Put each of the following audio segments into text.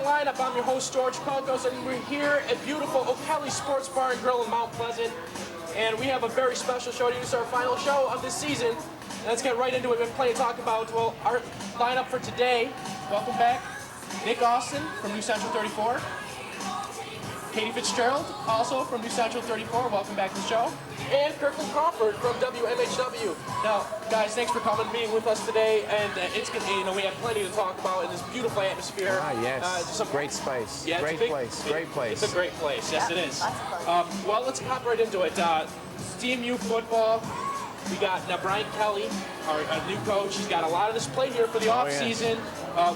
lineup. I'm your host, George Kokos, and we're here at beautiful O'Kelly Sports Bar and Grill in Mount Pleasant. And we have a very special show to you. It's our final show of this season. And let's get right into it. We have plenty to talk about. Well, our lineup for today. Welcome back, Nick Austin from New Central 34. Katie Fitzgerald, also from New Central 34. Welcome back to the show. And Kirkland Crawford from WMHW. Now, guys, thanks for coming and being with us today. And it's gonna, we have plenty to talk about in this beautiful atmosphere. Ah, yes. Great space. Yeah, great place. Great place. It's a great place. Yes, yeah, it is. Well, let's hop right into it. CMU football. We got now Brian Kelly, our new coach. He's got a lot of this play here for the off season.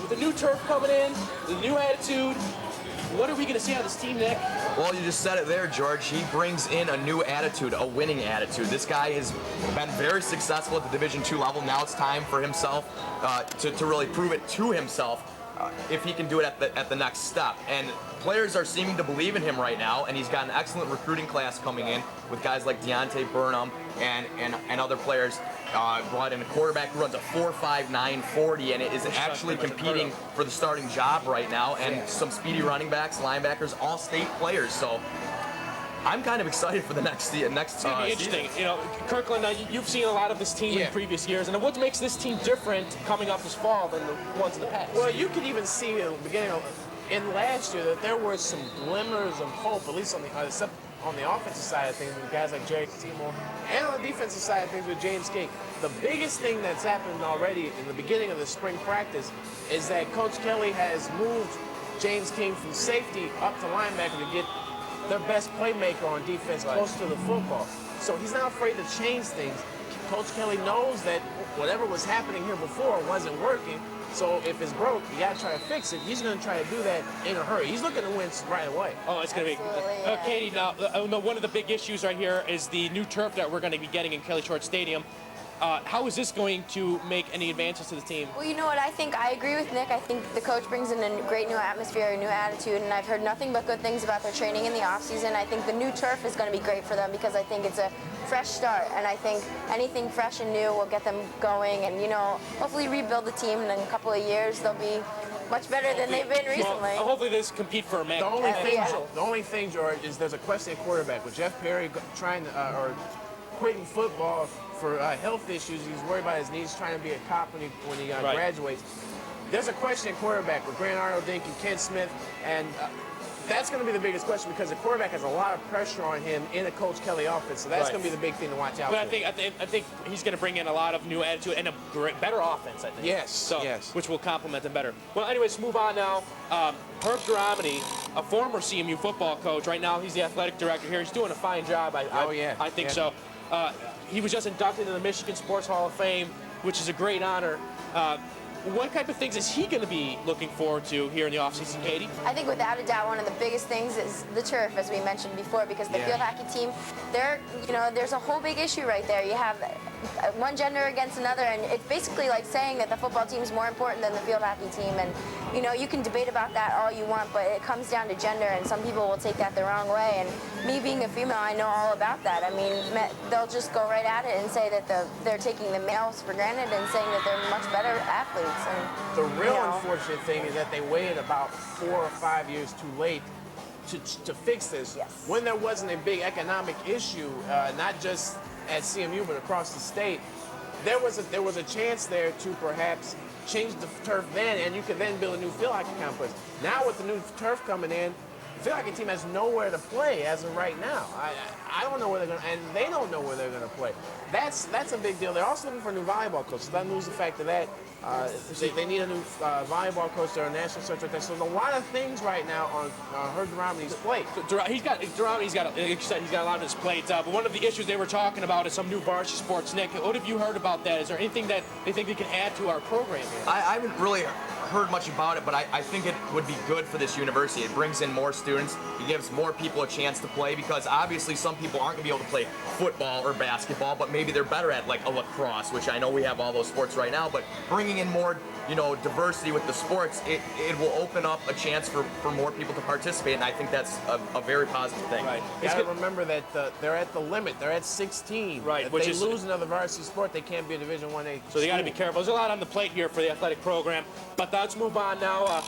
With the new turf coming in, the new attitude. What are we going to see out of this team, Nick? Well, you just said it there, George. He brings in a new attitude, a winning attitude. This guy has been very successful at the Division II level. Now it's time for himself to really prove it to himself if he can do it at the next step. And players are seeming to believe in him right now, and he's got an excellent recruiting class coming in with guys like Deontay Burnham and other players. Brought in a quarterback who runs a 4.59 40 and is actually competing for the starting job right now, and some speedy running backs, linebackers, all state players. So I'm kind of excited for the next season. It's going to be interesting. You know, Kirkland, you've seen a lot of this team in previous years, and what makes this team different coming up this fall than the ones in the past? Well, you could even see in the beginning in last year that there were some glimmers of hope, at least on the offensive side of things with guys like Jerry Seymour, and on the defensive side of things with James King. The biggest thing that's happened already in the beginning of the spring practice is that Coach Kelly has moved James King from safety up to linebacker to get their best playmaker on defense close to the football. So he's not afraid to change things. Coach Kelly knows that whatever was happening here before wasn't working. So if it's broke, you got to try to fix it. He's going to try to do that in a hurry. He's looking to win right away. Oh, it's going to be. Katie, now, one of the big issues right here is the new turf that we're going to be getting in Kelly Short Stadium. How is this going to make any advances to the team? Well, you know what? I think I agree with Nick. I think the coach brings in a great new atmosphere, a new attitude, and I've heard nothing but good things about their training in the offseason. I think the new turf is going to be great for them because I think it's a fresh start, and I think anything fresh and new will get them going and, hopefully rebuild the team, and in a couple of years they'll be much better than they've been recently. Well, hopefully they compete for a match. The only thing, George, is there's a question at quarterback. With Jeff Perry trying to, or quitting football for health issues, he's worried about his knees, trying to be a cop when he graduates. There's a question at quarterback with Grant Arnold, Dink, and Ken Smith, and that's going to be the biggest question because the quarterback has a lot of pressure on him in a Coach Kelly offense, so that's going to be the big thing to watch out for. I think he's going to bring in a lot of new attitude and a better offense, I think. Yes, which will complement them better. Well, anyways, move on now. Herb Duromedy, a former CMU football coach. Right now, he's the athletic director here. He's doing a fine job. I think so. He was just inducted into the Michigan Sports Hall of Fame, which is a great honor. What type of things is he going to be looking forward to here in the offseason, Katie? I think without a doubt one of the biggest things is the turf, as we mentioned before, because the field hockey team, there's a whole big issue right there. You have one gender against another, and it's basically like saying that the football team is more important than the field hockey team. And you can debate about that all you want, but it comes down to gender, and some people will take that the wrong way. And me being a female, I know all about that. I mean, they'll just go right at it and say that they're taking the males for granted and saying that they're much better athletes. And the real unfortunate thing is that they waited about 4 or 5 years too late to fix this. When there wasn't a big economic issue, not just at CMU but across the state, there was a chance there to perhaps change the turf then, and you could then build a new field hockey complex. Now with the new turf coming in, the field hockey team has nowhere to play as of right now. I don't know where they're going to, and they don't know where they're going to play. That's a big deal. They're also looking for a new volleyball coach, so that lose the fact of that. They need a new volleyball coach. They're a national search right there. So there's a lot of things right now on Herb Duromedy's plate. He's got a lot on his plate. But one of the issues they were talking about is some new varsity sports. Nick, what have you heard about that? Is there anything that they think they can add to our program here? I haven't really heard much about it, but I think it would be good for this university. It brings in more students. It gives more people a chance to play because obviously some people aren't going to be able to play football or basketball, but maybe they're better at like a lacrosse, which I know we have all those sports right now, but bringing in more diversity with the sports, it will open up a chance for more people to participate, and I think that's a very positive thing. Right. You got to remember that they're at the limit. They're at 16. Right. If they lose another varsity sport, they can't be a Division I A. So they got to be careful. There's a lot on the plate here for the athletic program. But let's move on now.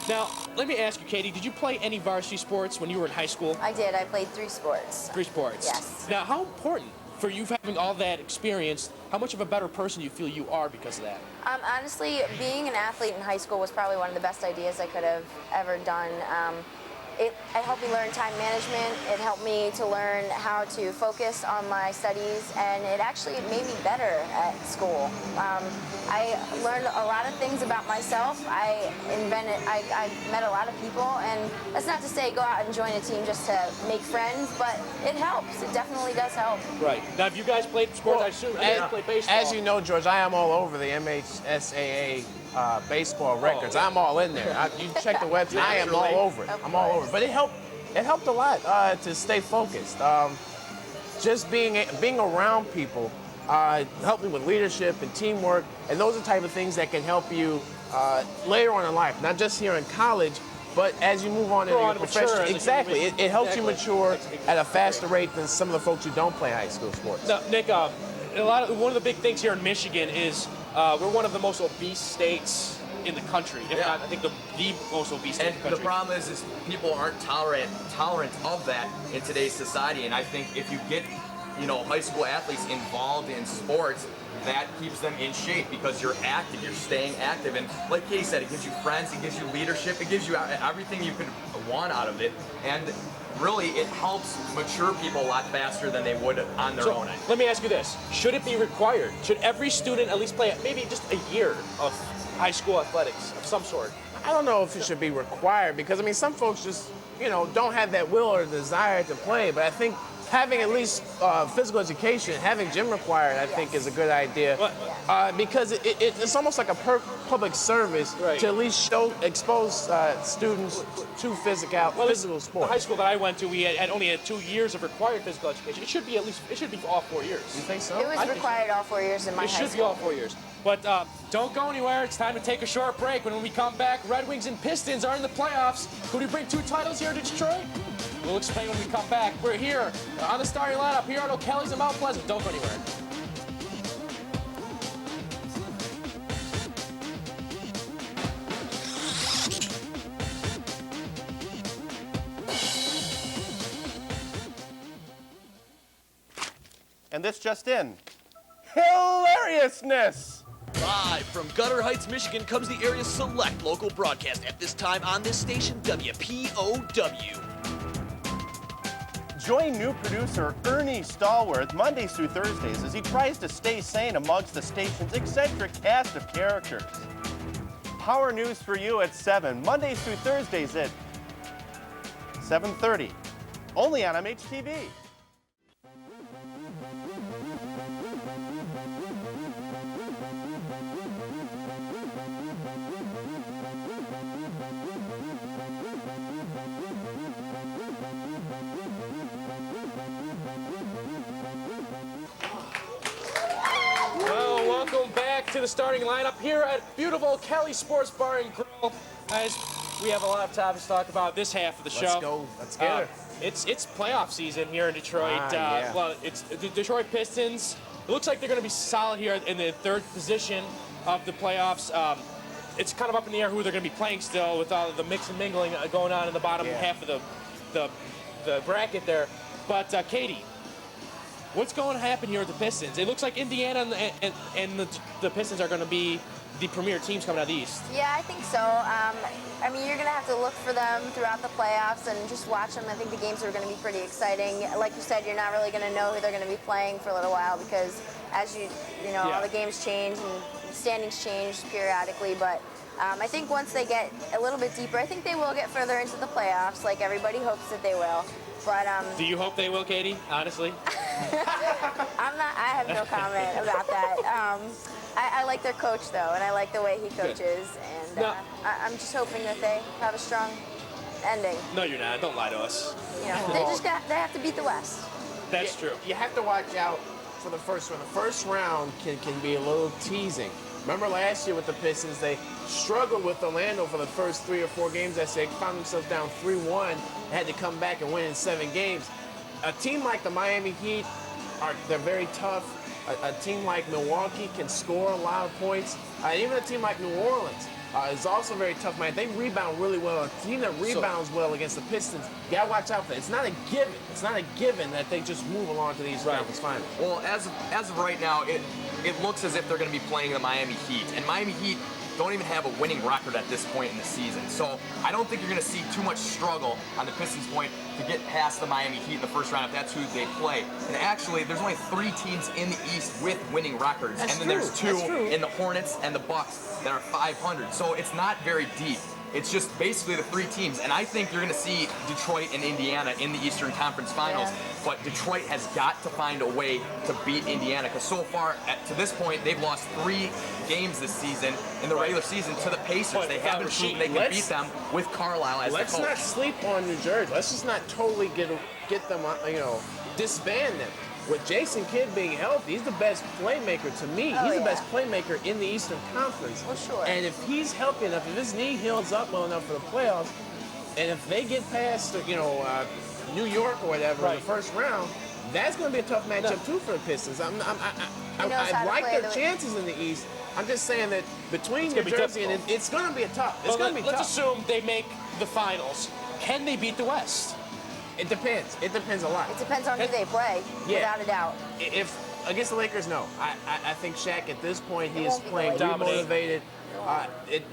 Now, let me ask you, Katie, did you play any varsity sports when you were in high school? I did. I played 3 sports. 3 sports? Yes. Now, how important for you having all that experience, how much of a better person you feel you are because of that? Honestly, being an athlete in high school was probably one of the best ideas I could have ever done. It helped me learn time management. It helped me to learn how to focus on my studies, and it actually made me better at school. I learned a lot of things about myself. I met a lot of people, and that's not to say go out and join a team just to make friends, but it helps. It definitely does help. Right. Now, have you guys played sports? Well, I assume you play baseball. As you know, George, I am all over the MHSAA baseball records. yeah. I'm all in there. You check the website. I am all over it. I'm all over it. But it helped a lot to stay focused. Just being around people helped me with leadership and teamwork, and those are the type of things that can help you later on in life, not just here in college, but as you move on in your profession. Exactly. It helps you mature at a faster rate than some of the folks who don't play high school sports. Now, Nick, one of the big things here in Michigan is we're one of the most obese states in the country. If not, I think the most obese state in the country. The problem is people aren't tolerant of that in today's society. And I think if you get, high school athletes involved in sports, that keeps them in shape because you're active, you're staying active. And like Katie said, it gives you friends, it gives you leadership, it gives you everything you could want out of it. And really, it helps mature people a lot faster than they would on their own. Let me ask you this. Should it be required? Should every student at least play maybe just a year of high school athletics of some sort? I don't know if it should be required because, some folks just, don't have that will or desire to play. But I think having at least physical education, having gym required, I think is a good idea. Because it's almost like a public service to at least expose students to physical sports. The high school that I went to, we had only had 2 years of required physical education. It should be all 4 years. You think so? It was required all 4 years in my high school. It should be all 4 years. But don't go anywhere. It's time to take a short break. When we come back, Red Wings and Pistons are in the playoffs. Could we bring 2 titles here to Detroit? We'll explain when we come back. We're here on the starting lineup here at O'Kelly's in Mount Pleasant. Don't go anywhere. And this just in. Hilariousness! Live from Gutter Heights, Michigan comes the area's select local broadcast at this time on this station, WPOW. Join new producer Ernie Stallworth Mondays through Thursdays as he tries to stay sane amongst the station's eccentric cast of characters. Power News for you at 7, Mondays through Thursdays at 7:30, only on MHTV. To the starting lineup here at beautiful Kelly Sports Bar and Grill. Guys, we have a lot of topics to talk about this half of the show. Let's go. Let's get it. It's playoff season here in Detroit. Yeah. Well, it's the Detroit Pistons. It looks like they're going to be solid here in the 3rd position of the playoffs. It's kind of up in the air who they're going to be playing still with all of the mix and mingling going on in the bottom half of the bracket there. But Katie, what's going to happen here with the Pistons? It looks like Indiana and the Pistons are going to be the premier teams coming out of the East. Yeah, I think so. You're going to have to look for them throughout the playoffs and just watch them. I think the games are going to be pretty exciting. Like you said, you're not really going to know who they're going to be playing for a little while because as all the games change and standings change periodically. But I think once they get a little bit deeper, I think they will get further into the playoffs, like everybody hopes that they will. But do you hope they will, Katie? Honestly, I have no comment about that. I like their coach though, and I like the way he coaches, and I'm just hoping that they have a strong ending. No, you're not. Don't lie to us. They have to beat the West. That's true. You have to watch out for the first round. The first round can be a little teasing. Remember last year with the Pistons, they struggled with Orlando for the first 3 or 4 games. They found themselves down 3-1, had to come back and win in 7 games. A team like the Miami Heat, they're very tough. A team like Milwaukee can score a lot of points. Even a team like New Orleans It's also a very tough match. They rebound really well. A team that rebounds well against the Pistons, you gotta watch out for that. It's not a given. It's not a given that they just move along to these conference finals. Well, as of right now, it looks as if they're going to be playing the Miami Heat, and Miami Heat don't even have a winning record at this point in the season. So I don't think you're going to see too much struggle on the Pistons' point to get past the Miami Heat in the first round if that's who they play. And actually, there's only 3 teams in the East with winning records, That's and then true. there's 2 in the Hornets and the Bucks that are 500. So it's not very deep. It's just basically the 3 teams, and I think you're going to see Detroit and Indiana in the Eastern Conference Finals, but Detroit has got to find a way to beat Indiana, because so far, to this point, they've lost 3 games this season in the regular season to the Pacers. But, They haven't proven they can beat them with Carlisle as the Let's coach. not sleep on New Jersey. Let's just not totally get them, disband them. With Jason Kidd being healthy, he's the best playmaker to me. He's the best playmaker in the Eastern Conference. Well, sure. And if he's healthy enough, if his knee heals up well enough for the playoffs, and if they get past, New York or whatever in the first round, that's going to be a tough matchup too for the Pistons. I like their chances in the East. I'm just saying that between New Jersey and it's going to be tough. It's going to be tough. Let's assume they make the finals. Can they beat the West? It depends. It depends a lot. It depends on who they play, without a doubt. If against the Lakers, no. I think Shaq at this point he It is won't be the playing Lakers. demotivated.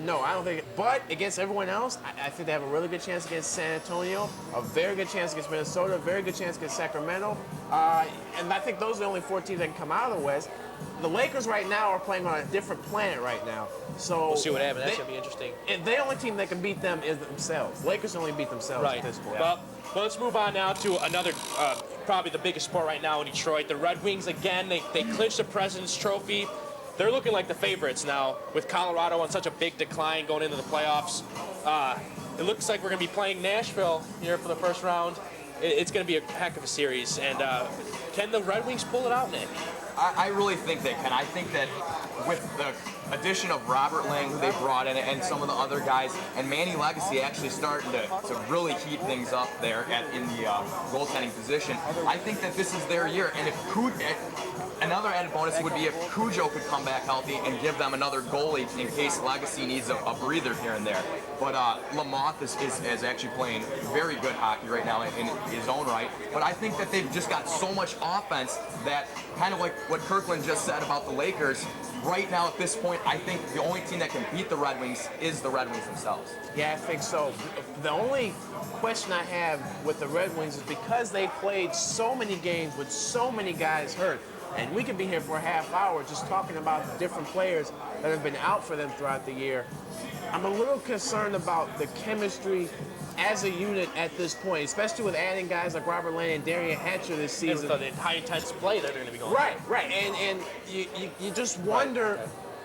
No, I don't think. But against everyone else, I think they have a really good chance against San Antonio, a very good chance against Minnesota, a very good chance against Sacramento, and I think those are the only 4 teams that can come out of the West. The Lakers right now are playing on a different planet right now, so We'll see what happens. That's going to be interesting. The only team that can beat them is themselves. Lakers only beat themselves at this point. Well, let's move on now to another, probably the biggest sport right now in Detroit. The Red Wings, again, they clinched the President's Trophy. They're looking like the favorites now with Colorado on such a big decline going into the playoffs. It looks like we're going to be playing Nashville here for the first round. It's going to be a heck of a series. And can the Red Wings pull it out, Nick? I really think they can. I think that with the addition of Robert Lang, who they brought in, and some of the other guys, and Manny Legacy actually starting to really heat things up there in the goaltending position, I think that this is their year. And if another added bonus would be if Cujo could come back healthy and give them another goalie in case Legacy needs a breather here and there. But Lamothe is actually playing very good hockey right now in his own right. But I think that they've just got so much offense that, kind of like what Kirkland just said about the Lakers, right now at this point, I think the only team that can beat the Red Wings is the Red Wings themselves. Yeah, I think so. The only question I have with the Red Wings is because they played so many games with so many guys hurt, and we could be here for a half hour just talking about the different players that have been out for them throughout the year. I'm a little concerned about the chemistry as a unit at this point, especially with adding guys like Robert Lang and Darian Hatcher this season. The high intense play that they're going to be going. Right. And you just wonder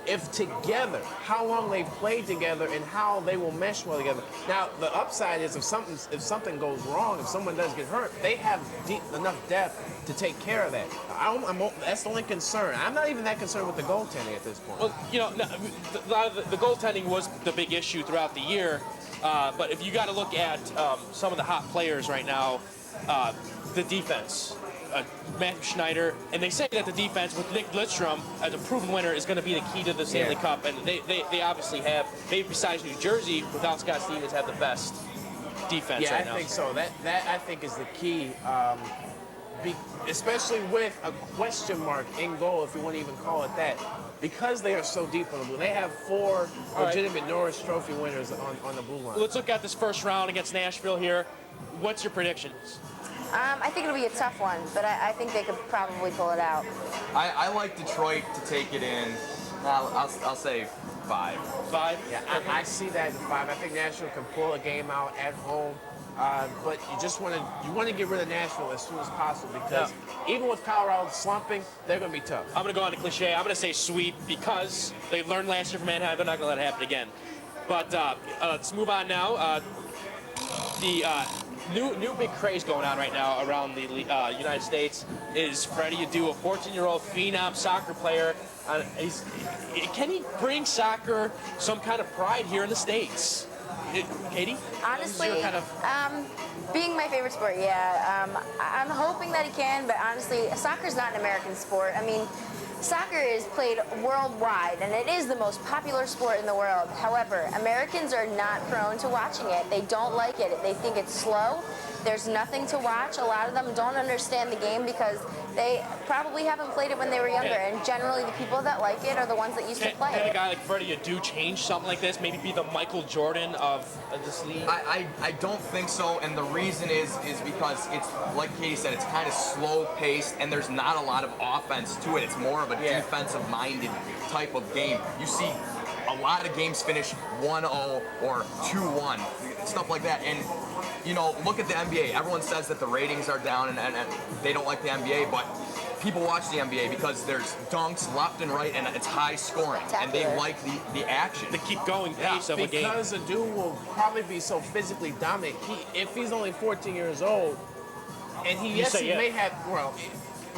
if together, how long they played together and how they will mesh well together. Now, the upside is if something goes wrong, if someone does get hurt, they have enough depth to take care of that. That's the only concern. I'm not even that concerned with the goaltending at this point. Well, the goaltending was the big issue throughout the year. But if you got to look at some of the hot players right now, the defense, Matthew Schneider, and they say that the defense with Nick Lidstrom as a proven winner is going to be the key to the Stanley Cup, and they obviously have, maybe besides New Jersey, without Scott Stevens, have the best defense right now. I think so. That I think is the key, especially with a question mark in goal, if you want to even call it that. Because they are so deep on the blue, they have 4 legitimate Norris Trophy winners on the blue line. Let's look at this first round against Nashville here. What's your predictions? I think it'll be a tough one, but I think they could probably pull it out. I like Detroit to take it in. I'll say 5. 5? Yeah, I see that in 5. I think Nashville can pull a game out at home. But you just want to get rid of Nashville as soon as possible because even with Colorado slumping, they're going to be tough. I'm going to go on the cliche. I'm going to say sweep because they learned last year from Anaheim. They're not going to let it happen again. But let's move on now. The new big craze going on right now around the United States is Freddie Adu, a 14-year-old phenom soccer player. Can he bring soccer some kind of pride here in the States? Katie? Honestly, being my favorite sport, I'm hoping that he can, but honestly, soccer's not an American sport. I mean, Soccer is played worldwide, and it is the most popular sport in the world. However, Americans are not prone to watching it. They don't like it. They think it's slow. There's nothing to watch. A lot of them don't understand the game because they probably haven't played it when they were younger, and generally the people that like it are the ones that used to play Can a it. guy like Freddie Adu change something like this? Maybe be the Michael Jordan of this league? I don't think so, and the reason is because it's, like Katie said, it's kind of slow-paced, and there's not a lot of offense to it. It's more of a defensive-minded type of game. You see a lot of games finish 1-0 or 2-1, stuff like that. And, you know, look at the NBA. Everyone says that the ratings are down and they don't like the NBA, but people watch the NBA because there's dunks left and right and it's high scoring, and they like the action. The keep going pace of a game. Because a dude will probably be so physically dominant. If he's only 14 years old, and he may have, well,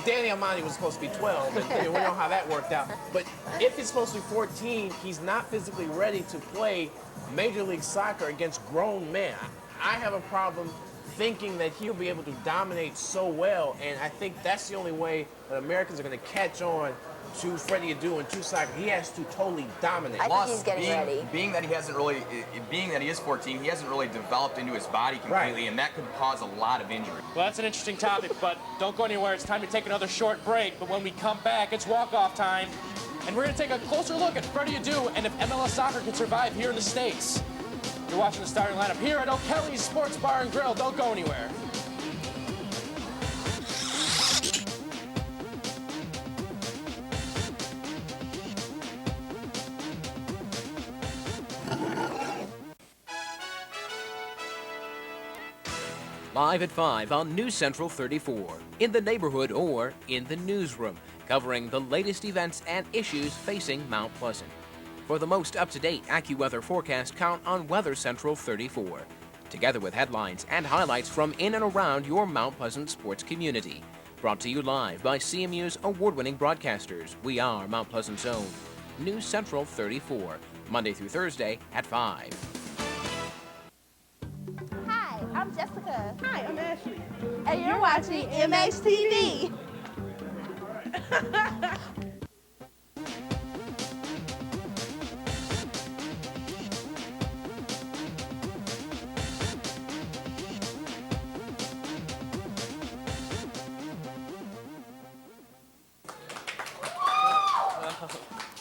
Danny Almonte was supposed to be 12, and we know how that worked out. But if he's supposed to be 14, he's not physically ready to play Major League Soccer against grown men. I have a problem thinking that he'll be able to dominate so well, and I think that's the only way that Americans are going to catch on to Freddie Adu and to soccer. He has to totally dominate. I think he's getting ready. Being that he is 14, he hasn't really developed into his body completely, and that could cause a lot of injury. Well, that's an interesting topic, but don't go anywhere. It's time to take another short break. But when we come back, it's walk-off time, and we're going to take a closer look at Freddie Adu and if MLS soccer can survive here in the States. You're watching the starting lineup here at O'Kelly's Sports Bar and Grill. Don't go anywhere. Live at 5 on News Central 34, in the neighborhood or in the newsroom, covering the latest events and issues facing Mount Pleasant. For the most up-to-date AccuWeather forecast, count on Weather Central 34, together with headlines and highlights from in and around your Mount Pleasant sports community. Brought to you live by CMU's award-winning broadcasters. We are Mount Pleasant's own News Central 34, Monday through Thursday at 5. Hi, I'm Jessica. Hi, I'm Ashley. And you're watching MHTV.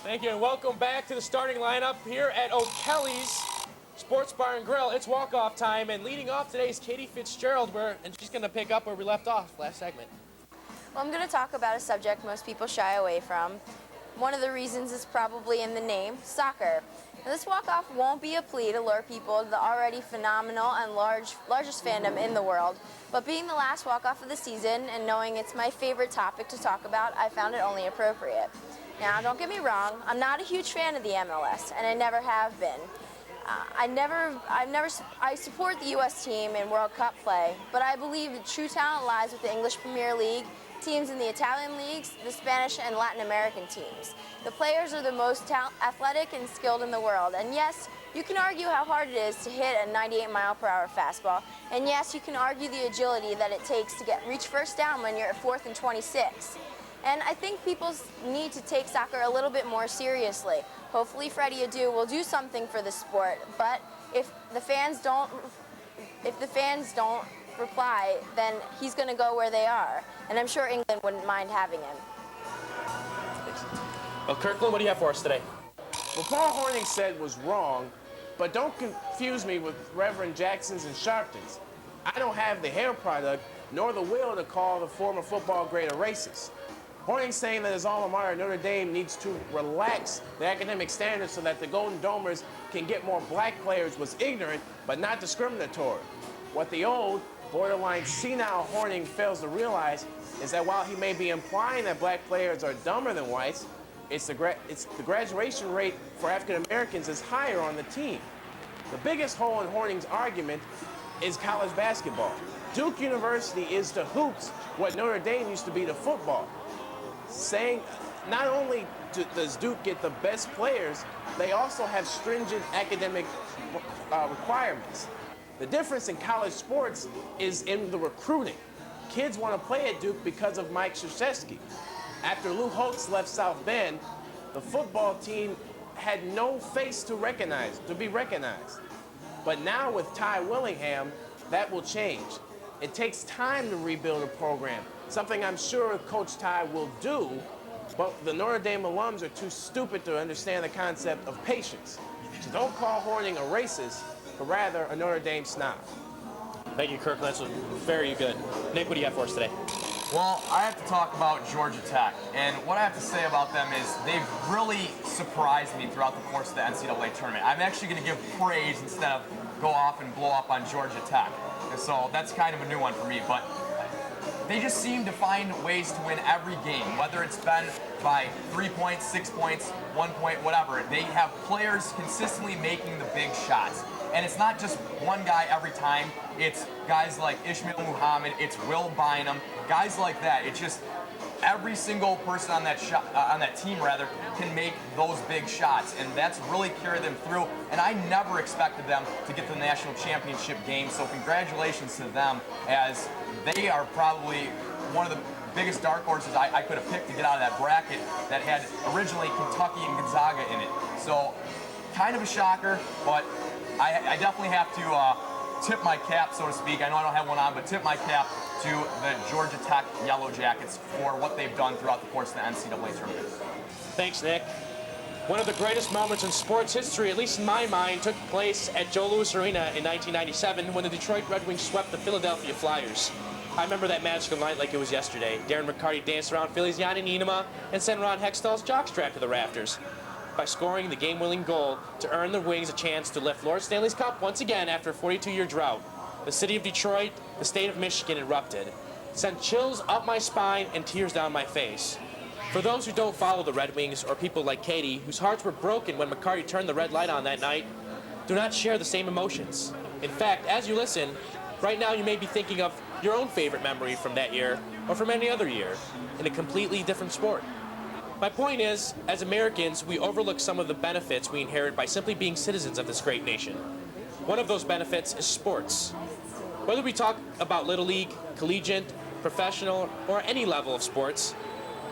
Thank you, and welcome back to the starting lineup here at O'Kelly's Sports Bar and Grill. It's walk-off time, and leading off today is Katie Fitzgerald, and she's going to pick up where we left off last segment. Well, I'm going to talk about a subject most people shy away from. One of the reasons is probably in the name, soccer. Now, this walk-off won't be a plea to lure people to the already phenomenal and largest fandom in the world, but being the last walk-off of the season and knowing it's my favorite topic to talk about, I found it only appropriate. Now, don't get me wrong, I'm not a huge fan of the MLS, and I never have been. I support the U.S. team in World Cup play, but I believe the true talent lies with the English Premier League, teams in the Italian leagues, the Spanish and Latin American teams. The players are the most athletic and skilled in the world, and yes, you can argue how hard it is to hit a 98-mile-per-hour fastball, and yes, you can argue the agility that it takes to reach first down when you're at 4th and 26. And I think people need to take soccer a little bit more seriously. Hopefully Freddie Adu will do something for the sport, but if the fans don't reply, then he's going to go where they are. And I'm sure England wouldn't mind having him. Well, Kirkland, what do you have for us today? What Paul Hornung said was wrong, but don't confuse me with Reverend Jacksons and Sharptons. I don't have the hair product nor the will to call the former football great a racist. Hornung saying that his alma mater, Notre Dame, needs to relax the academic standards so that the Golden Domers can get more black players was ignorant, but not discriminatory. What the old, borderline senile Hornung fails to realize is that while he may be implying that black players are dumber than whites, the graduation rate for African Americans is higher on the team. The biggest hole in Hornung's argument is college basketball. Duke University is to hoops what Notre Dame used to be to football. Saying not only does Duke get the best players, they also have stringent academic requirements. The difference in college sports is in the recruiting. Kids want to play at Duke because of Mike Krzyzewski. After Lou Holtz left South Bend, the football team had no face to be recognized. But now with Ty Willingham, that will change. It takes time to rebuild a program, something I'm sure Coach Ty will do, but the Notre Dame alums are too stupid to understand the concept of patience. So don't call Horning a racist, but rather a Notre Dame snob. Thank you, Kirk. That's very good. Nick, what do you have for us today? Well, I have to talk about Georgia Tech, and what I have to say about them is they've really surprised me throughout the course of the NCAA tournament. I'm actually going to give praise instead of go off and blow up on Georgia Tech, and so that's kind of a new one for me, but they just seem to find ways to win every game, whether it's been by 3 points, 6 points, 1 point, whatever. They have players consistently making the big shots. And it's not just one guy every time. It's guys like Ishmael Muhammad, it's Will Bynum, guys like that. It's just every single person on that team can make those big shots, and that's really carried them through. And I never expected them to get to the national championship game. So congratulations to them, as they are probably one of the biggest dark horses I could have picked to get out of that bracket that had originally Kentucky and Gonzaga in it. So kind of a shocker, but I definitely have to tip my cap, so to speak. I know I don't have one on, but tip my cap to the Georgia Tech Yellow Jackets for what they've done throughout the course of the NCAA tournament. Thanks, Nick. One of the greatest moments in sports history, at least in my mind, took place at Joe Louis Arena in 1997 when the Detroit Red Wings swept the Philadelphia Flyers. I remember that magical night like it was yesterday. Darren McCarty danced around Philly's Yanni Nienema and sent Ron Hextall's jockstrap to the rafters by scoring the game-winning goal to earn the Wings a chance to lift Lord Stanley's Cup once again after a 42-year drought. The city of Detroit, the state of Michigan erupted. It sent chills up my spine and tears down my face. For those who don't follow the Red Wings, or people like Katie, whose hearts were broken when McCarty turned the red light on that night, do not share the same emotions. In fact, as you listen, right now you may be thinking of your own favorite memory from that year, or from any other year, in a completely different sport. My point is, as Americans, we overlook some of the benefits we inherit by simply being citizens of this great nation. One of those benefits is sports. Whether we talk about Little League, collegiate, professional, or any level of sports,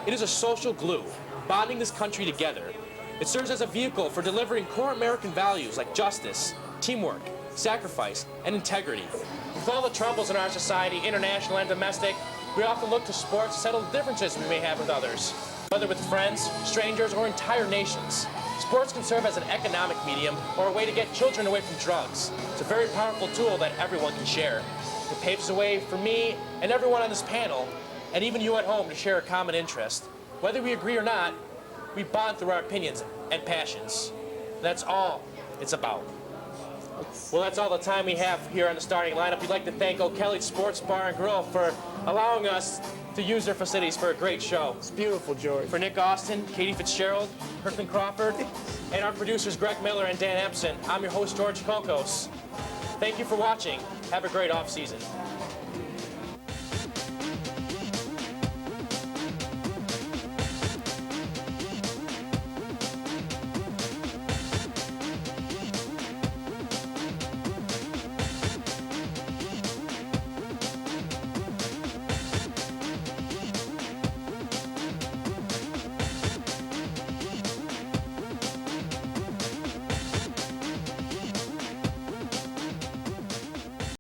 it is a social glue, bonding this country together. It serves as a vehicle for delivering core American values like justice, teamwork, sacrifice, and integrity. With all the troubles in our society, international and domestic, we often look to sports to settle the differences we may have with others. Whether with friends, strangers, or entire nations, sports can serve as an economic medium or a way to get children away from drugs. It's a very powerful tool that everyone can share. It paves the way for me and everyone on this panel, and even you at home, to share a common interest. Whether we agree or not, we bond through our opinions and passions. That's all it's about. Well, that's all the time we have here on the starting lineup. We'd like to thank O'Kelly's Sports Bar and Grill for allowing us to use their facilities for a great show. It's beautiful, George. For Nick Austin, Katie Fitzgerald, Kirkland Crawford, and our producers Greg Miller and Dan Empson, I'm your host, George Kokos. Thank you for watching. Have a great off season.